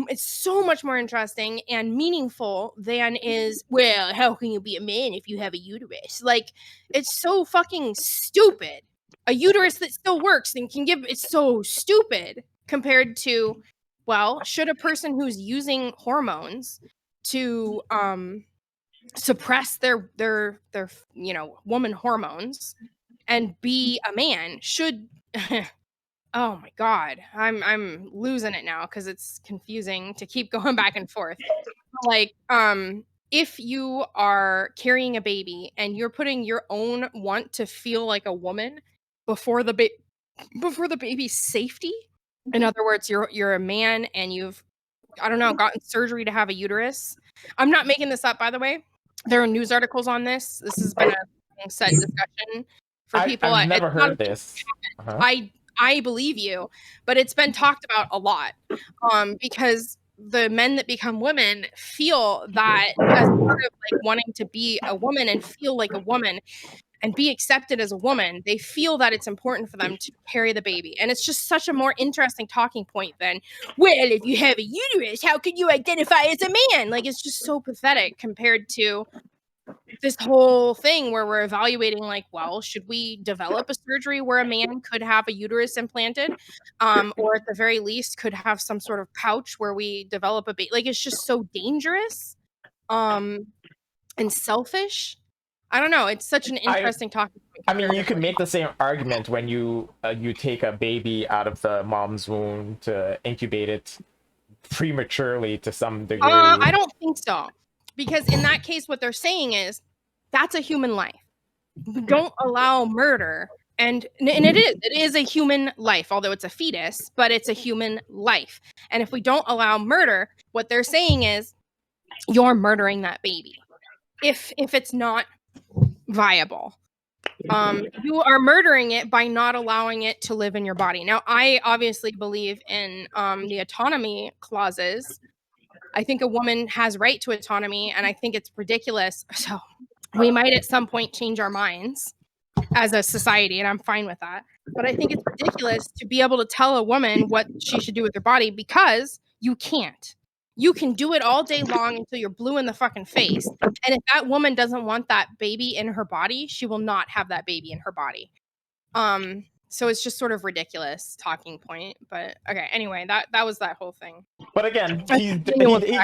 it's so much more interesting and meaningful than is, well, how can you be a man if you have a uterus? Like, it's so fucking stupid. A uterus that still works and can give, it's so stupid compared to, well, should a person who's using hormones to suppress their woman hormones and be a man should oh my god, I'm losing it now because it's confusing to keep going back and forth. Like, if you are carrying a baby and you're putting your own want to feel like a woman before the baby's safety, in other words, you're a man and you've, I don't know, gotten surgery to have a uterus. I'm not making this up, by the way. There are news articles on this. This has been a set discussion for people. I've never heard this. I believe you, but it's been talked about a lot because the men that become women feel that as part of like wanting to be a woman and feel like a woman and be accepted as a woman, they feel that it's important for them to carry the baby. And it's just such a more interesting talking point than, well, if you have a uterus, how can you identify as a man? Like, it's just so pathetic compared to this whole thing where we're evaluating, like, well, should we develop a surgery where a man could have a uterus implanted, or at the very least could have some sort of pouch where we develop a baby? Like, it's just so dangerous, and selfish. I don't know. It's such an interesting talking point. I mean, you can make the same argument when you take a baby out of the mom's womb to incubate it prematurely to some degree. I don't think so. Because in that case, what they're saying is that's a human life. Don't allow murder. And it is a human life, although it's a fetus, but it's a human life. And if we don't allow murder, what they're saying is you're murdering that baby. If it's not viable. You are murdering it by not allowing it to live in your body. Now, I obviously believe in the autonomy clauses. I think a woman has right to autonomy, and I think it's ridiculous. So we might at some point change our minds as a society, and I'm fine with that. But I think it's ridiculous to be able to tell a woman what she should do with her body, because you can't. You can do it all day long until you're blue in the fucking face. And if that woman doesn't want that baby in her body, she will not have that baby in her body. So it's just sort of ridiculous talking point. But okay, anyway, that was that whole thing. But again, he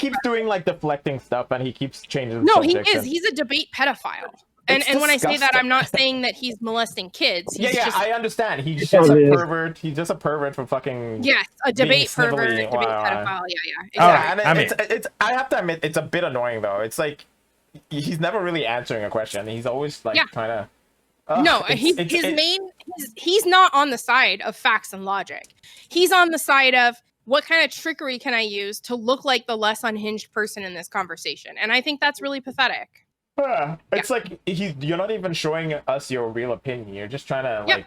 keeps doing like deflecting stuff, and he keeps changing the No, subject. He is. He's a debate pedophile. And when I say that, I'm not saying that he's molesting kids. He's I understand. He's just a pervert. He's just a pervert for fucking. Yes, a debate pervert, debate pedophile. Yeah. And it's. I have to admit, it's a bit annoying though. It's like he's never really answering a question. He's always like trying to. No, he's not on the side of facts and logic. He's on the side of what kind of trickery can I use to look like the less unhinged person in this conversation, and I think that's really pathetic. It's like you're not even showing us your real opinion. You're just trying to like.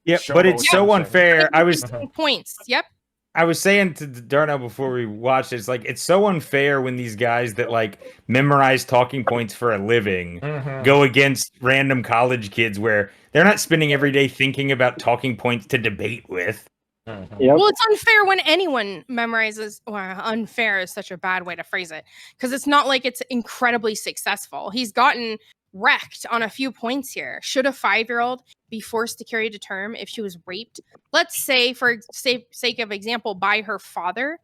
Yeah, but it's so unfair. I was points. Yep. I was saying to Darnell before we watched it, it's like it's so unfair when these guys that like memorize talking points for a living go against random college kids where they're not spending every day thinking about talking points to debate with. Well, it's unfair when anyone memorizes. Well, unfair is such a bad way to phrase it, because it's not like it's incredibly successful. He's gotten wrecked on a few points here. Should a 5-year-old be forced to carry to term if she was raped? Let's say, for sake of example, by her father.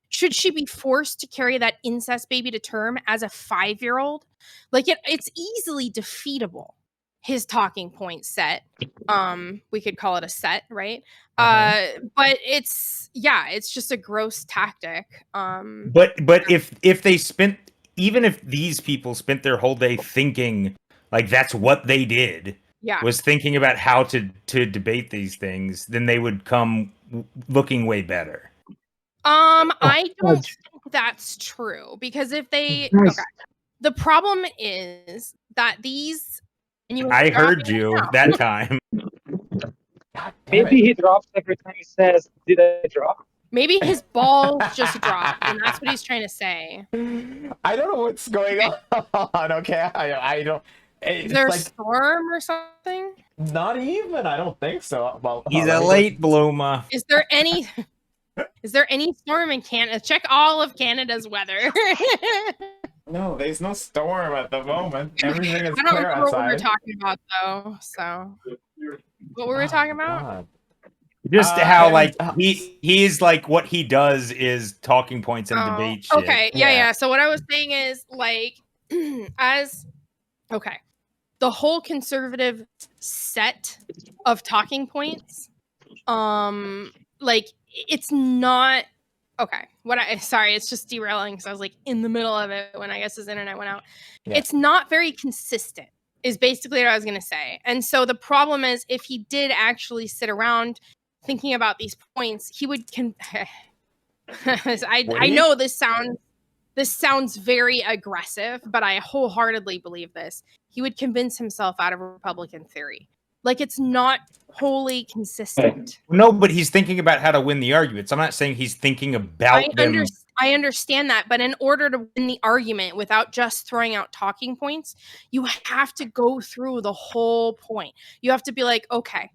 Should she be forced to carry that incest baby to term as a 5-year-old? Like, it's easily defeatable. His talking point set. We could call it a set, right? But it's just a gross tactic. But if they spent, even if these people spent their whole day thinking like that's what they did, was thinking about how to debate these things, then they would come looking way better. I don't think that's true, because if they the problem is that these. I heard you that time. Maybe he drops every time he says, "Did I drop?" Maybe his balls just dropped, and that's what he's trying to say. I don't know what's going on. Okay, I don't. Is there a storm or something? Not even. I don't think so. Well, he's a late bloomer. Is there any? Is there any storm in Canada? Check all of Canada's weather. No, there's no storm at the moment. Everything is I don't clear remember what we were outside. talking about though. So, what were we talking about? God. Just how and, like he's like what he does is talking points and Oh, debate shit. okay, yeah. So what I was saying is like, the whole conservative set of talking points, like it's not okay. Sorry, it's just derailing because I was like in the middle of it when I guess his internet went out. Yeah. It's not very consistent. Is basically what I was gonna say. And so the problem is, if he did actually sit around thinking about these points, he would. I know this sounds very aggressive, but I wholeheartedly believe this. He would convince himself out of Republican theory. Like, it's not wholly consistent. No, but he's thinking about how to win the arguments. I'm not saying he's thinking about them. I understand that, but in order to win the argument without just throwing out talking points, you have to go through the whole point. You have to be like, okay,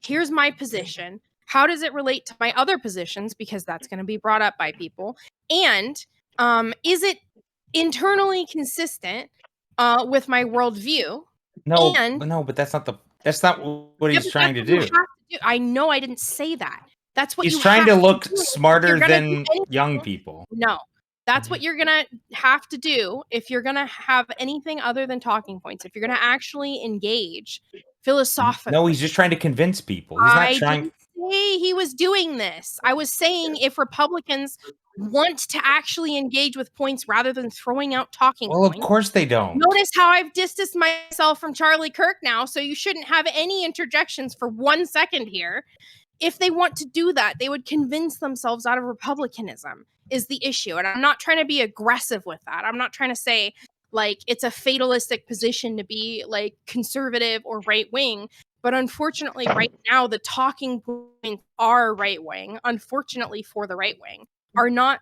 here's my position. How does it relate to my other positions? Because that's going to be brought up by people. And is it internally consistent with my worldview? No, but that's not what he's trying to do. I know I didn't say that. That's what he's trying to look smarter than young people. No, that's what you're gonna have to do if you're gonna have anything other than talking points. If you're gonna actually engage philosophically. No, he's just trying to convince people. He's not trying. Didn't say he was doing this. I was saying if Republicans want to actually engage with points rather than throwing out talking points. Well, of course they don't. Notice how I've distanced myself from Charlie Kirk now, so you shouldn't have any interjections for 1 second here. If they want to do that, they would convince themselves out of republicanism is the issue. And I'm not trying to be aggressive with that. I'm not trying to say like it's a fatalistic position to be like conservative or right wing. But unfortunately, right now, the talking points are right wing. Unfortunately for the right wing, are not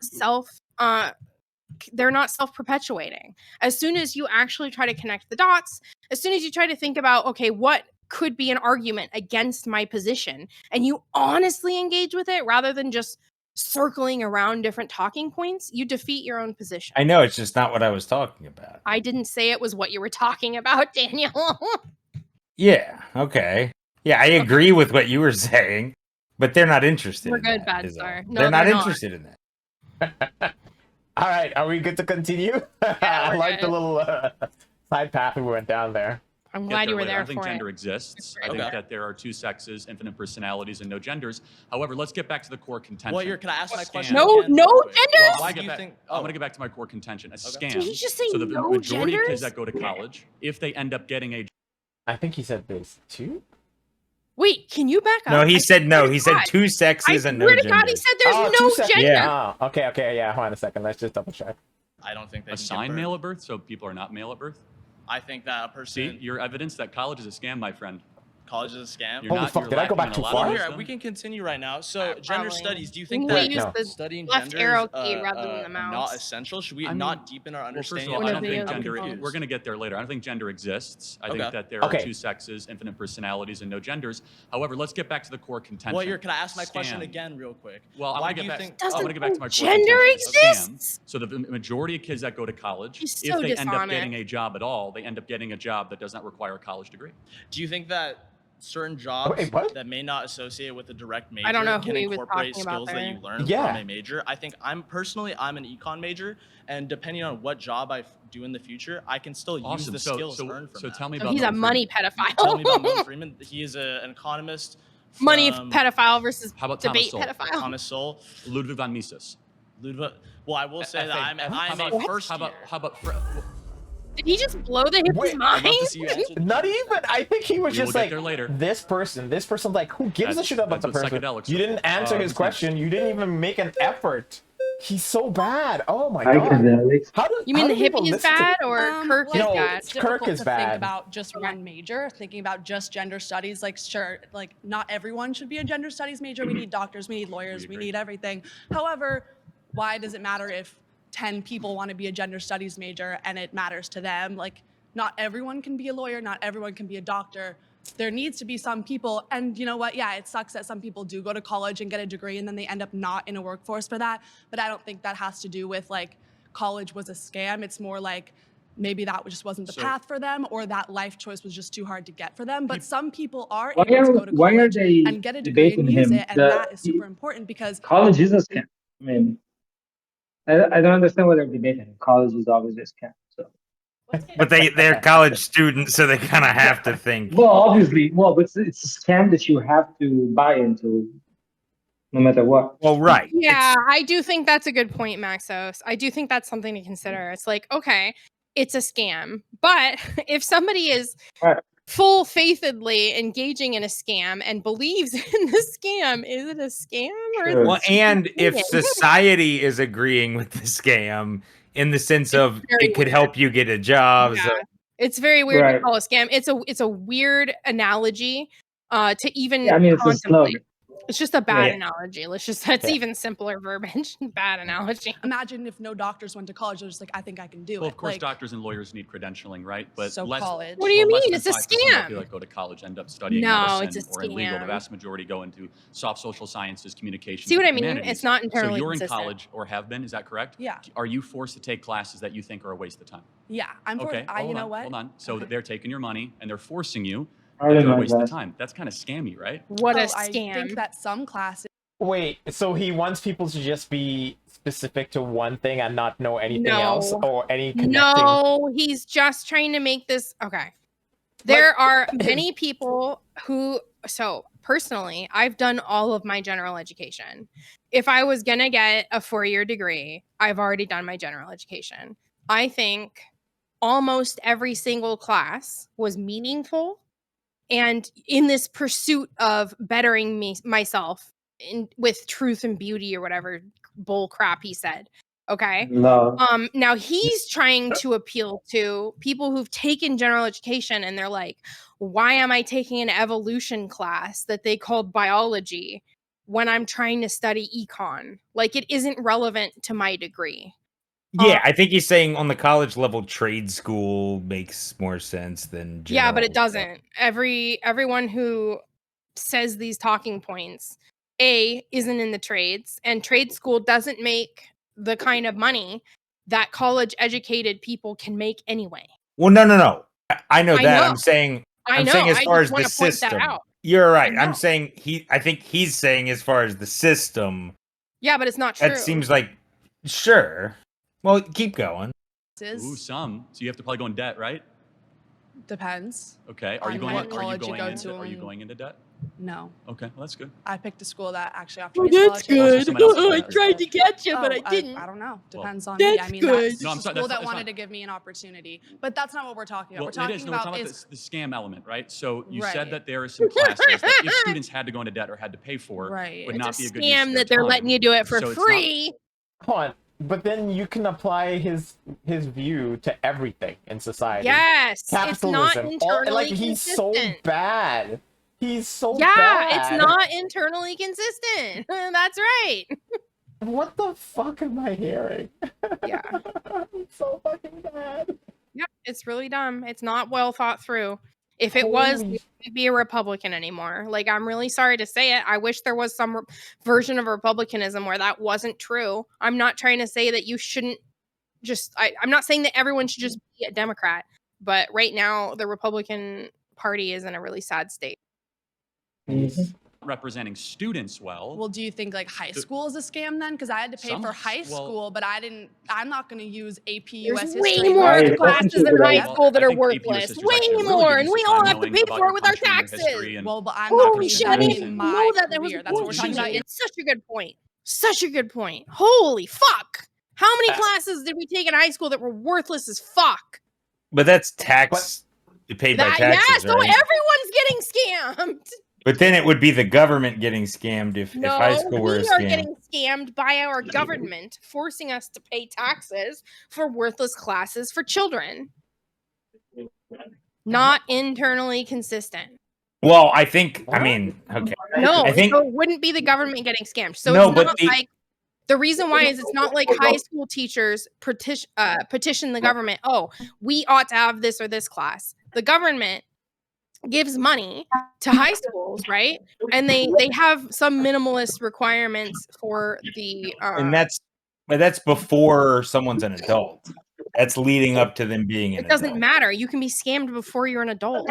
they're not self-perpetuating. As soon as you actually try to connect the dots, as soon as you try to think about, okay, what could be an argument against my position, and you honestly engage with it rather than just circling around different talking points, you defeat your own position. I know, it's just not what I was talking about. I didn't say it was what you were talking about, Daniel. Yeah, okay. Yeah, I agree with what you were saying, but they're not interested We're in good, that. bad is star. all. No, they're not they're interested in that. All right, are we good to continue? I like the little side path we went down there. I'm glad you were there I think for gender it. exists. I think that there are two sexes, infinite personalities, and no genders. However, let's get back to the core contention. Well, can I ask my question? No again? genders? Well, Why do you think? I'm going to get back to my core contention. A scam. Did he just say so the no majority of genders? kids that go to college, if they end up getting a I think he said there's two. Wait, can you back up? No, he said no. He said God. two sexes and no swear to God, he genders. said there's two no sexes. gender. Yeah. Oh, okay, yeah. Hold on a second. Let's just double check. I don't think they can give assigned birth. male at birth, so people are not male at birth. I think that a person. See, your evidence that college is a scam, my friend. College is a scam. You're Holy not, fuck, you're did I go lacking back in a too lot far? of Here, wisdom. we can continue right now. So, gender Probably. studies. Do you think We that use no. the studying left gender arrow is key rather than the mouse. not essential? Should we not deepen our Well, first understanding? of all, One I of don't the think other gender. components. We're going to get there later. I don't think gender exists. I Okay. think that there are Okay. two sexes, infinite personalities, and no genders. However, let's get back to the core contention. Well, can I ask my question Scam. again, real quick? Well, Why I'm do going you to think? get back. I'm going to get back to my core Gender contention. A scam. exists? So the majority of kids that go to college, He's if so they end up dishonest. getting a job at all, they end up getting a job that does not require a college degree. Do you think that certain jobs Wait, what? that may not associate with a direct major I don't know who can he was incorporate talking about skills that there. you learn Yeah. from a major? I think I'm an econ major, and depending on what job I do in the future, I can still use Awesome. the So, skills so, learned from so that. tell me So about. he's a Milton money Friedman. pedophile. Tell me about Milton Friedman. He is an economist. Money from pedophile versus How about debate Thomas Sowell? pedophile. Thomas Sowell. Ludwig von Mises. Ludwig. Well, I will say that I'm How a about- first How about? year. How about? Did he just blow the hippie's Wait, mind? I'd love to see you answer. Not even. I think he was We will just get like there later. this person. Like, who gives a That's- shit about the that's what person? psychedelics You are. didn't answer his It's question. You didn't even make an effort. He's so bad. Oh my Hi, god. Alex. How do You mean how the do people hippie is listen to- bad or Kirk is No, bad? It's Kirk difficult is to bad. think about just one major, thinking about just gender studies. Like, sure, like not everyone should be a gender studies major. We need doctors, we need lawyers, we agree. need everything. However, why does it matter if 10 people want to be a gender studies major and it matters to them? Like, not everyone can be a lawyer, not everyone can be a doctor. There needs to be some people, and you know what? Yeah, it sucks that some people do go to college and get a degree and then they end up not in a workforce for that. But I don't think that has to do with like college was a scam. It's more like maybe that just wasn't the path for them, or that life choice was just too hard to get for them. But some people are able to go to Why are college they and get a degree debating and use him? it, and that is super important because College is a scam. I mean, I don't understand what they're debating. College is always a scam. So, But they're college students, so they kind of have to think. well, obviously, but it's a scam that you have to buy into, no matter what. Well, right. Yeah, I do think that's a good point, Maxos. I do think that's something to consider. It's like, okay, it's a scam, but if somebody is Right. full-faithedly engaging in a scam and believes in the scam, is it a scam or is Sure. it Well, and if cheating? society is agreeing with the scam in the sense of very it could help you get a job, Yeah. so It's very weird to Right. call a scam. It's a weird analogy to even Yeah, I mean, it's a contemplate. slogan. It's just a bad Yeah. analogy. That's even simpler verbiage. Bad analogy. imagine if no doctors went to college, they're just like, I think I can do Well, it. of course, like, doctors and lawyers need credentialing, right? But So less, college. What do you well, less mean? than It's a 5% of scam. people that go to college end up studying No, medicine it's a or in legal. The scam. vast majority go into soft social sciences, communications. See what and I mean? humanities. It's not So internally you're in consistent. college or have been, is that correct? Yeah. Are you forced to take classes that you think are a waste of time? Yeah, I'm for. Okay, You know what? hold on. So Okay. they're taking your money and they're forcing you. I That did they're a my waste of best. time. That's kind of scammy, right? What a I scam. think that some classes. Wait, so he wants people to just be specific to one thing and not know anything else No. or any connecting? No, he's just trying to make this okay. There are many people who so personally, I've done all of my general education. If I was gonna get a 4-year degree, I've already done my general education. I think almost every single class was meaningful and in this pursuit of bettering myself with truth and beauty or whatever bull crap he said. Okay. Love. Now he's trying to appeal to people who've taken general education and they're like, why am I taking an evolution class that they called biology when I'm trying to study econ? Like it isn't relevant to my degree. yeah, I think he's saying on the college level, trade school makes more sense than Yeah, but general it doesn't. Everyone who says these talking points, isn't in the trades, and trade school doesn't make the kind of money that college educated people can make anyway. Well, no. I know I that. know. I'm saying I know. as I far just as the wanna point that system. out. You're right. I know. I'm saying I think he's saying as far as the system. Yeah, but it's not true. That seems like sure. Well, keep going. Ooh, some. So you have to probably go in debt, right? Depends. Okay. Are you On going? what Are you college you going go into? to Are you and- going into debt? No, Okay, well that's good. I picked a school that actually offered me scholarship. someone else I did that. tried to get you, but Oh, I didn't. I don't know. Well, Depends on me. I that's mean, good. that's No, I'm a sorry, school that's that fine. wanted to give me an opportunity. But that's not what we're talking about. Well, We're it is. talking No, we're about talking is about the scam element, right? So you said Right. that there are some classes that if students had to go into debt or had to pay for, Right. would It's not a be a good use of scam their that they're time. letting you do it for So it's not- free. Hold on, but then you can apply his view to everything in society. Yes, it's not Capitalism. internally Like he's so consistent. bad. He's so Yeah, bad. it's not internally consistent. That's right. What the fuck am I hearing? Yeah. It's so fucking bad. Yep, it's really dumb. It's not well thought through. If it was, Holy you wouldn't be a Republican anymore. Like, I'm really sorry to say it. I wish there was some version of Republicanism where that wasn't true. I'm not trying to say that you shouldn't just, I'm not saying that everyone should just be a Democrat, but right now the Republican Party is in a really sad state. representing students well. Well, do you think like high school is a scam then? Because I had to pay Some- for high well- school, but I'm not going to use AP There's US way history. more Right, classes that's in what high I- school that I are think AP US worthless. history is Way actually a really more, good and we use of all time have to knowing pay about for it your with our country and your taxes. history and Well, but I'm Holy not going to shit, I use didn't it in even my know that there was career. That's what we're talking about. It's such a good point. Such a good point. Holy fuck. How many classes did we take in high school that were worthless as fuck? But that's tax paid by Yeah, taxes, so right? everyone's getting scammed. But then it would be the government getting scammed if high No, school were a we are scam. getting scammed by our government, forcing us to pay taxes for worthless classes for children. Not internally consistent. Well, I think, I mean, okay. No, I think- so it wouldn't be the government getting scammed. So No, it's but not the- like The reason why is it's not like high school teachers petition the government, oh, we ought to have this or this class. The government gives money to high schools, right? And they have some minimalist requirements for the And that's before someone's an adult. That's leading up to them being an it doesn't adult. matter. You can be scammed before you're an adult.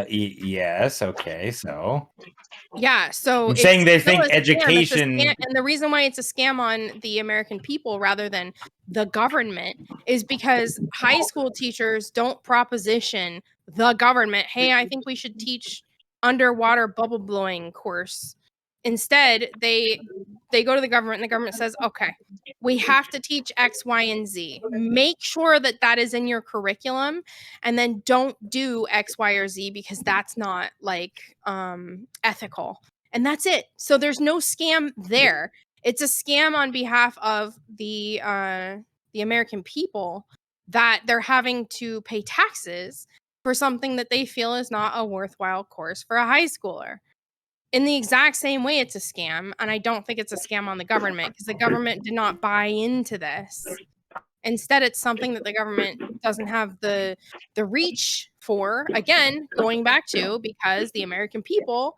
Yes, okay, so Yeah, so I'm it's saying they still think a scam. It's a education scam, and the reason why it's a scam on the American people rather than the government is because high school teachers don't proposition the government, hey, I think we should teach underwater bubble blowing course. Instead, they go to the government and the government says, okay, we have to teach X, Y, and Z. Make sure that that is in your curriculum, and then don't do X, Y, or Z because that's not like ethical. And that's it. So there's no scam there. It's a scam on behalf of the American people that they're having to pay taxes for something that they feel is not a worthwhile course for a high schooler. In the exact same way, it's a scam, and I don't think it's a scam on the government because the government did not buy into this. Instead, it's something that the government doesn't have the reach for. Again, going back to because the American people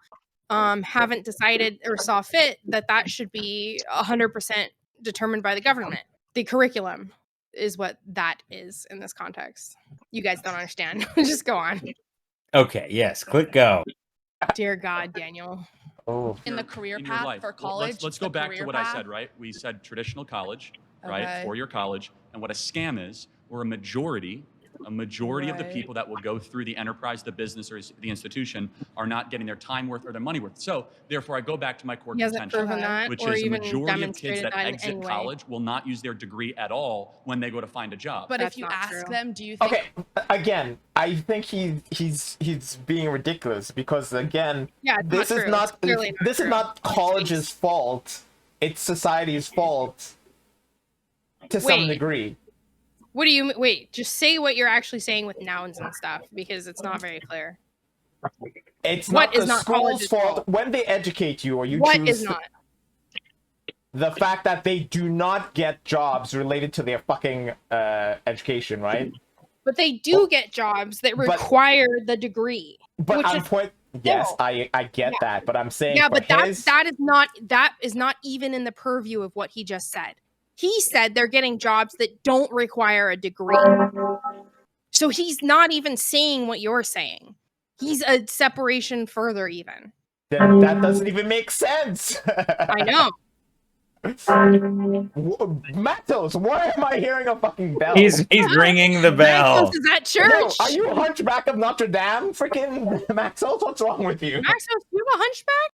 haven't decided or saw fit that that should be 100% determined by the government. The curriculum is what that is in this context. You guys don't understand. Just go on. Okay, yes, click go. Dear God, Daniel. Oh, In the career in your path life. for Well, college. let's the go back to career what I path. said, right? We said traditional college, right? Okay. Four-year college. And what a scam is, where a majority of the Right. people that will go through the enterprise, the business, or the institution are not getting their time worth or their money worth. So therefore, I go back to my core He hasn't contention, proven that which or is a even majority of kids demonstrated that that in exit any way. college will not use their degree at all when they go to find a job. But That's if you not ask true. them, do you think okay. Again, I think he's being ridiculous because again, Yeah, it's this not is true. not It's clearly not this is true. not college's fault. It's society's fault to some Wait. degree. What do you wait? Just say what you're actually saying with nouns and stuff because it's not very clear. It's What not is the not school's college's fault fault? when they educate you or you What choose is not? the fact that they do not get jobs related to their fucking education, right? But they do get jobs that But- require the degree. But which I'm is point. Yes, still- I get that, but I'm saying yeah, for but his, that is not even in the purview of what he just said. He said they're getting jobs that don't require a degree. So he's not even saying what you're saying. He's a separation further even. then that doesn't even make sense. I know. Matos, why am I hearing a fucking bell? He's ringing the bell. Maxos is at No, church. are you Hunchback of Notre Dame? Freaking Maxos, what's wrong with you? Maxos, you have a hunchback?